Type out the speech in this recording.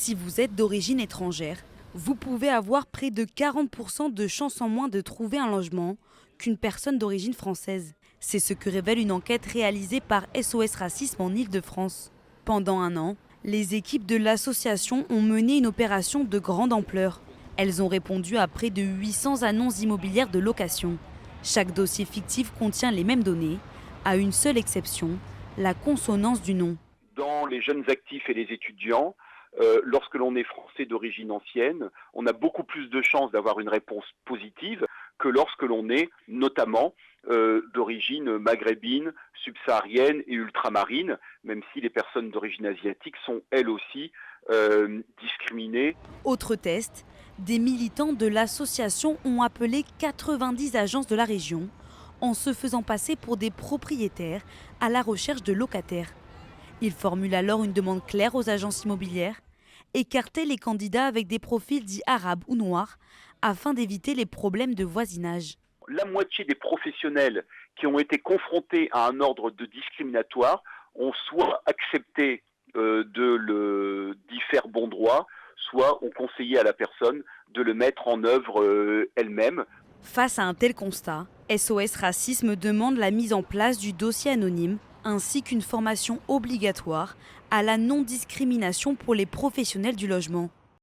Si vous êtes d'origine étrangère, vous pouvez avoir près de 40% de chances en moins de trouver un logement qu'une personne d'origine française. C'est ce que révèle une enquête réalisée par SOS Racisme en Île-de-France. Pendant un an, les équipes de l'association ont mené une opération de grande ampleur. Elles ont répondu à près de 800 annonces immobilières de location. Chaque dossier fictif contient les mêmes données, à une seule exception, la consonance du nom. Dans les jeunes actifs et les étudiants, lorsque l'on est français d'origine ancienne, on a beaucoup plus de chances d'avoir une réponse positive que lorsque l'on est notamment d'origine maghrébine, subsaharienne et ultramarine, même si les personnes d'origine asiatique sont elles aussi discriminées. Autre test, des militants de l'association ont appelé 90 agences de la région en se faisant passer pour des propriétaires à la recherche de locataires. Ils formulent alors une demande claire aux agences immobilières, écarter les candidats avec des profils dits arabes ou noirs afin d'éviter les problèmes de voisinage. La moitié des professionnels qui ont été confrontés à un ordre de discriminatoire ont soit accepté d'y faire bon droit, soit ont conseillé à la personne de le mettre en œuvre elle-même. Face à un tel constat, SOS Racisme demande la mise en place du dossier anonyme ainsi qu'une formation obligatoire à la non-discrimination pour les professionnels du logement.